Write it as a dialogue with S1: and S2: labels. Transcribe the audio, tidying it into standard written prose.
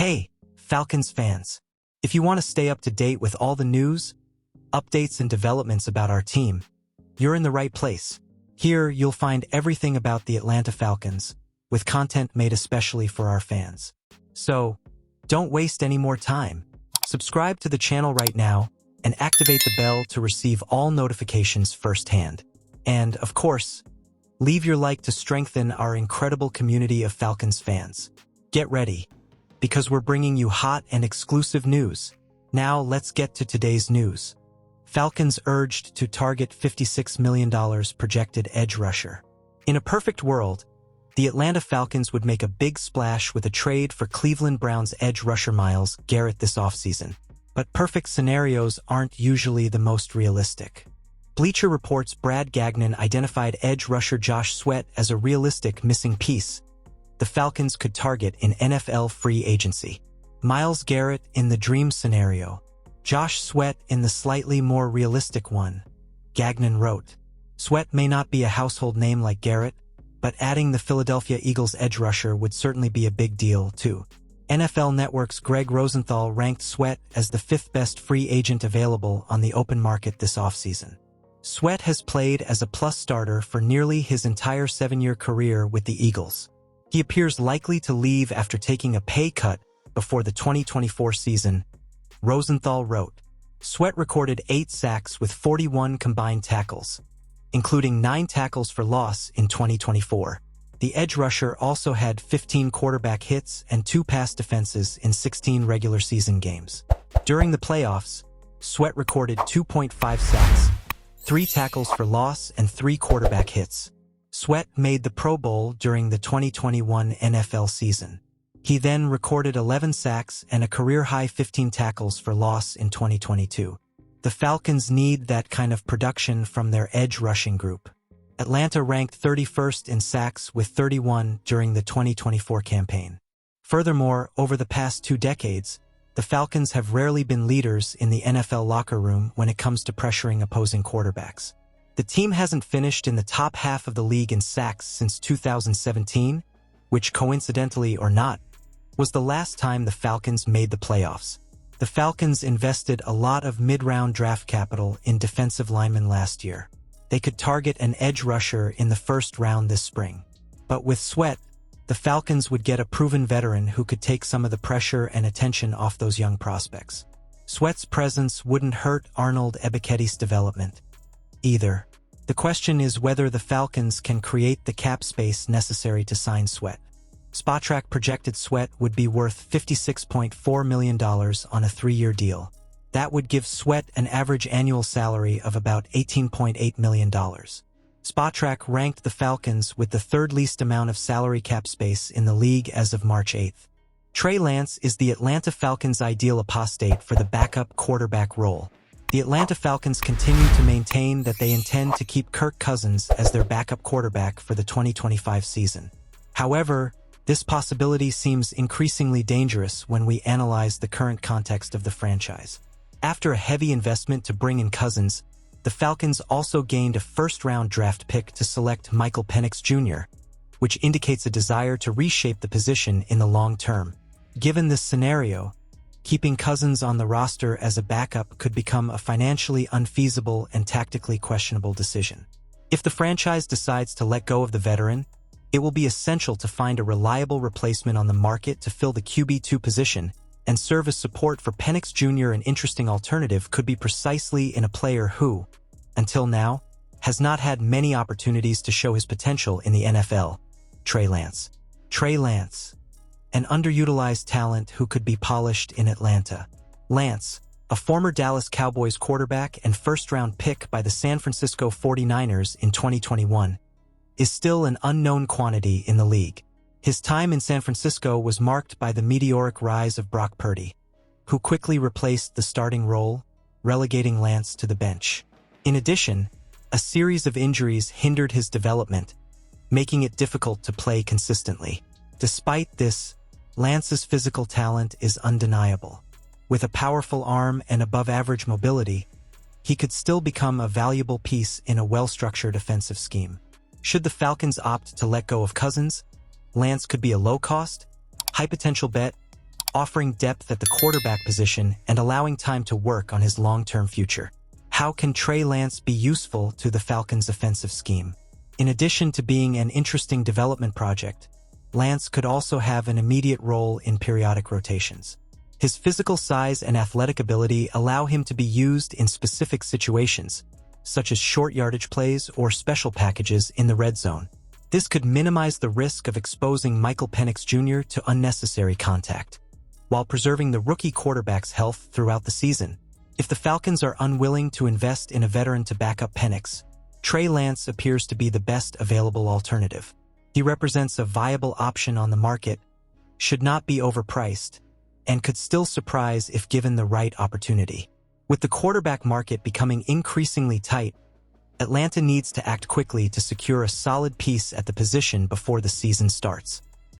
S1: Hey, Falcons fans! If you want to stay up to date with all the news, updates and developments about our team, you're in the right place. Here, you'll find everything about the Atlanta Falcons, with content made especially for our fans. So, don't waste any more time. Subscribe to the channel right now and activate the bell to receive all notifications firsthand. And, of course, leave your like to strengthen our incredible community of Falcons fans. Get ready, because we're bringing you hot and exclusive news. Now let's get to today's news. Falcons urged to target $56 million projected edge rusher. In a perfect world, the Atlanta Falcons would make a big splash with a trade for Cleveland Browns edge rusher Myles Garrett this offseason. But perfect scenarios aren't usually the most realistic. Bleacher Report's Brad Gagnon identified edge rusher Josh Sweat as a realistic missing piece the Falcons could target in NFL free agency. Myles Garrett in the dream scenario, Josh Sweat in the slightly more realistic one. Gagnon wrote, Sweat may not be a household name like Garrett, but adding the Philadelphia Eagles edge rusher would certainly be a big deal, too. NFL Network's Greg Rosenthal ranked Sweat as the fifth best free agent available on the open market this offseason. Sweat has played as a plus starter for nearly his entire 7-year career with the Eagles. He appears likely to leave after taking a pay cut before the 2024 season. Rosenthal wrote, Sweat recorded 8 sacks with 41 combined tackles, including 9 tackles for loss in 2024. The edge rusher also had 15 quarterback hits and 2 pass defenses in 16 regular season games. During the playoffs, Sweat recorded 2.5 sacks, 3 tackles for loss, and 3 quarterback hits. Sweat made the Pro Bowl during the 2021 NFL season. He then recorded 11 sacks and a career-high 15 tackles for loss in 2022. The Falcons need that kind of production from their edge rushing group. Atlanta ranked 31st in sacks with 31 during the 2024 campaign. Furthermore, over the past 2 decades, the Falcons have rarely been leaders in the NFL locker room when it comes to pressuring opposing quarterbacks. The team hasn't finished in the top half of the league in sacks since 2017, which, coincidentally or not, was the last time the Falcons made the playoffs. The Falcons invested a lot of mid-round draft capital in defensive linemen last year. They could target an edge rusher in the first round this spring. But with Sweat, the Falcons would get a proven veteran who could take some of the pressure and attention off those young prospects. Sweat's presence wouldn't hurt Arnold Ebiketie's development either. The question is whether the Falcons can create the cap space necessary to sign Sweat. Spotrac projected Sweat would be worth $56.4 million on a 3-year deal. That would give Sweat an average annual salary of about $18.8 million. Spotrac ranked the Falcons with the 3rd least amount of salary cap space in the league as of March 8th. Trey Lance is the Atlanta Falcons' ideal apostate for the backup quarterback role. The Atlanta Falcons continue to maintain that they intend to keep Kirk Cousins as their backup quarterback for the 2025 season. However, this possibility seems increasingly dangerous when we analyze the current context of the franchise. After a heavy investment to bring in Cousins, the Falcons also gained a first-round draft pick to select Michael Penix Jr., which indicates a desire to reshape the position in the long term. Given this scenario, keeping Cousins on the roster as a backup could become a financially unfeasible and tactically questionable decision. If the franchise decides to let go of the veteran, it will be essential to find a reliable replacement on the market to fill the QB2 position and serve as support for Penix Jr. An interesting alternative could be precisely in a player who, until now, has not had many opportunities to show his potential in the NFL. Trey Lance. Trey Lance, an underutilized talent who could be polished in Atlanta. Lance, a former Dallas Cowboys quarterback and first-round pick by the San Francisco 49ers in 2021, is still an unknown quantity in the league. His time in San Francisco was marked by the meteoric rise of Brock Purdy, who quickly replaced the starting role, relegating Lance to the bench. In addition, a series of injuries hindered his development, making it difficult to play consistently. Despite this, Lance's physical talent is undeniable. With a powerful arm and above-average mobility, he could still become a valuable piece in a well-structured offensive scheme. Should the Falcons opt to let go of Cousins, Lance could be a low-cost, high-potential bet offering depth at the quarterback position and allowing time to work on his long-term future. How can Trey Lance be useful to the Falcons' offensive scheme? In addition to being an interesting development project, Lance could also have an immediate role in periodic rotations. His physical size and athletic ability allow him to be used in specific situations, such as short yardage plays or special packages in the red zone. This could minimize the risk of exposing Michael Penix Jr. to unnecessary contact, while preserving the rookie quarterback's health throughout the season. If the Falcons are unwilling to invest in a veteran to back up Penix, Trey Lance appears to be the best available alternative. He represents a viable option on the market, should not be overpriced, and could still surprise if given the right opportunity. With the quarterback market becoming increasingly tight, Atlanta needs to act quickly to secure a solid piece at the position before the season starts.